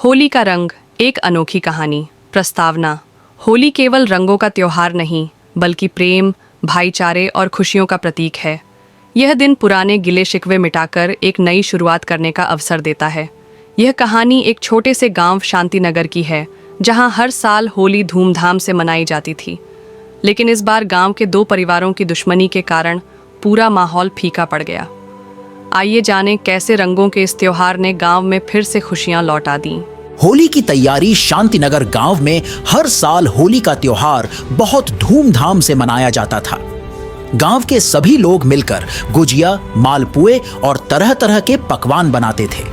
होली का रंग, एक अनोखी कहानी। प्रस्तावना। होली केवल रंगों का त्योहार नहीं, बल्कि प्रेम, भाईचारे और खुशियों का प्रतीक है। यह दिन पुराने गिले शिकवे मिटाकर एक नई शुरुआत करने का अवसर देता है। यह कहानी एक छोटे से गांव शांतिनगर की है, जहां हर साल होली धूमधाम से मनाई जाती थी। लेकिन इस बार गांव के दो परिवारों की दुश्मनी के कारण पूरा माहौल फीका पड़ गया। आइए जानें कैसे रंगों के इस त्योहार ने गांव में फिर से खुशियां लौटा दी। होली की तैयारी शांतिनगर गांव में हर साल होली का त्योहार बहुत धूमधाम से मनाया जाता था। गांव के सभी लोग मिलकर गुजिया, मालपुए और तरह तरह के पकवान बनाते थे।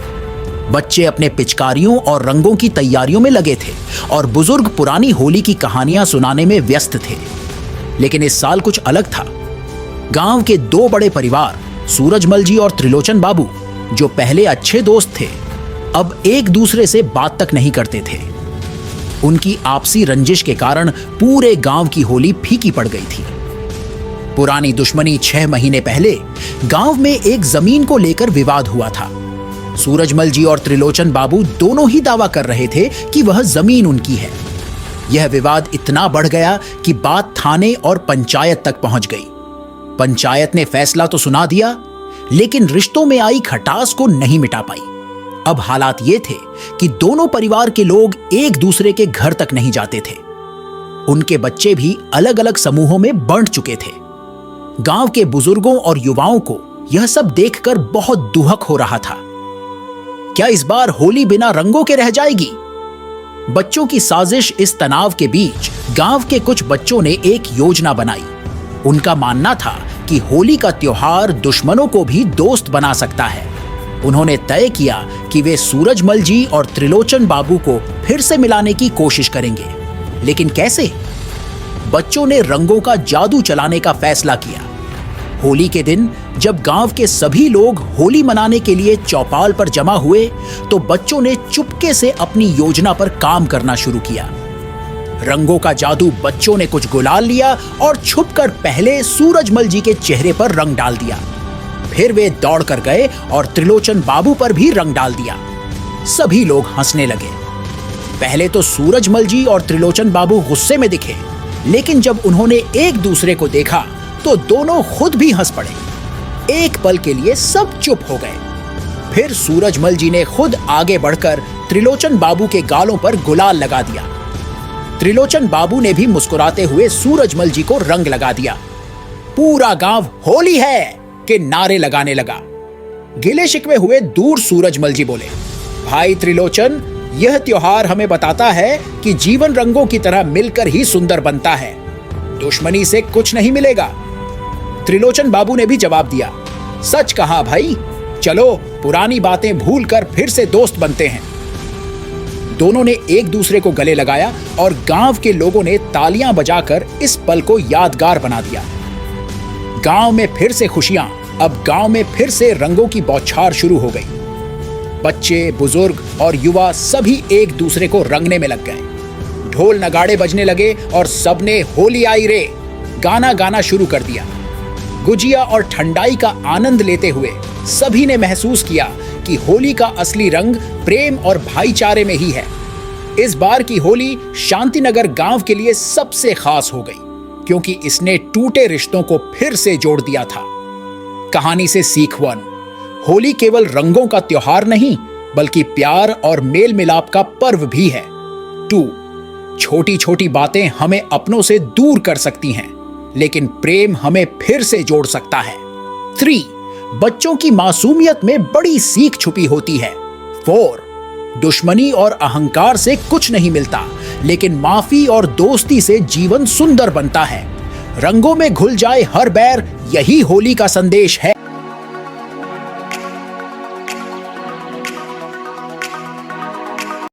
बच्चे अपने पिचकारियों और रंगों की तैयारियों में लगे थे और बुजुर्ग पुरानी होली की कहानियां सुनाने में व्यस्त थे। लेकिन इस साल कुछ अलग था। गांव के दो बड़े परिवार, सूरजमल जी और त्रिलोचन बाबू, जो पहले अच्छे दोस्त थे, अब एक दूसरे से बात तक नहीं करते थे। उनकी आपसी रंजिश के कारण पूरे गांव की होली फीकी पड़ गई थी। पुरानी दुश्मनी 6 महीने पहले गांव में एक जमीन को लेकर विवाद हुआ था। सूरजमल जी और त्रिलोचन बाबू दोनों ही दावा कर रहे थे कि वह जमीन उनकी है। यह विवाद इतना बढ़ गया कि बात थाने और पंचायत तक पहुंच गई। पंचायत ने फैसला तो सुना दिया, लेकिन रिश्तों में आई खटास को नहीं मिटा पाई। अब हालात ये थे कि दोनों परिवार के लोग एक दूसरे के घर तक नहीं जाते थे। उनके बच्चे भी अलग अलग समूहों में बंट चुके थे। गांव के बुजुर्गों और युवाओं को यह सब देखकर बहुत दुहक हो रहा था। क्या इस बार होली बिना रंगों के रह जाएगी? बच्चों की साजिश इस तनाव के बीच गांव के कुछ बच्चों ने एक योजना बनाई। उनका मानना था कि होली का त्योहार दुश्मनों को भी दोस्त बना सकता है। उन्होंने तय किया कि वे सूरजमल जी और त्रिलोचन बाबू को फिर से मिलाने की कोशिश करेंगे। लेकिन कैसे? बच्चों ने रंगों का जादू चलाने का फैसला किया। होली के दिन जब गांव के सभी लोग होली मनाने के लिए चौपाल पर जमा हुए, तो बच्चों ने चुपके से अपनी योजना पर काम करना शुरू किया। रंगों का जादू बच्चों ने कुछ गुलाल लिया और छुपकर पहले सूरजमल जी के चेहरे पर रंग डाल दिया। फिर वे दौड़ कर गए और त्रिलोचन बाबू पर भी रंग डाल दिया। सभी लोग हंसने लगे। पहले तो सूरजमल जी और त्रिलोचन बाबू गुस्से में दिखे, लेकिन जब उन्होंने एक दूसरे को देखा तो दोनों खुद भी हंस पड़े। एक पल के लिए सब चुप हो गए। फिर सूरजमल जी ने खुद आगे बढ़कर त्रिलोचन बाबू के गालों पर गुलाल लगा दिया। त्रिलोचन बाबू ने भी मुस्कुराते हुए सूरजमल जी को रंग लगा दिया। पूरा गांव होली है के नारे लगाने लगा। गिले शिकवे हुए दूर सूरजमल जी बोले, भाई त्रिलोचन, यह त्योहार हमें बताता है कि जीवन रंगों की तरह मिलकर ही सुंदर बनता है। दुश्मनी से कुछ नहीं मिलेगा। त्रिलोचन बाबू ने भी जवाब दिया, सच कहा भाई, चलो पुरानी बातें भूलकर फिर से दोस्त बनते हैं। दोनों ने एक दूसरे को गले लगाया और गांव के लोगों ने तालियां बजाकर इस पल को यादगार बना दिया। गांव में फिर से खुशियां, अब गांव में फिर से रंगों की बौछार शुरू हो गई। बच्चे, बुजुर्ग और युवा सभी एक दूसरे को रंगने में लग गए। ढोल नगाड़े बजने लगे और सबने होली आई रे गाना गाना शुरू कर दिया। गुजिया और ठंडाई का आनंद लेते हुए सभी ने महसूस किया कि होली का असली रंग प्रेम और भाईचारे में ही है। इस बार की होली शांतिनगर गांव के लिए सबसे खास हो गई, क्योंकि इसने टूटे रिश्तों को फिर से जोड़ दिया था। कहानी से सीख 1: होली केवल रंगों का त्योहार नहीं, बल्कि प्यार और मेल मिलाप का पर्व भी है। 2: छोटी छोटी बातें हमें अपनों से दूर कर सकती हैं, लेकिन प्रेम हमें फिर से जोड़ सकता है। 3: बच्चों की मासूमियत में बड़ी सीख छुपी होती है। 4: दुश्मनी और अहंकार से कुछ नहीं मिलता, लेकिन माफी और दोस्ती से जीवन सुंदर बनता है। रंगों में घुल जाए हर बैर, यही होली का संदेश है।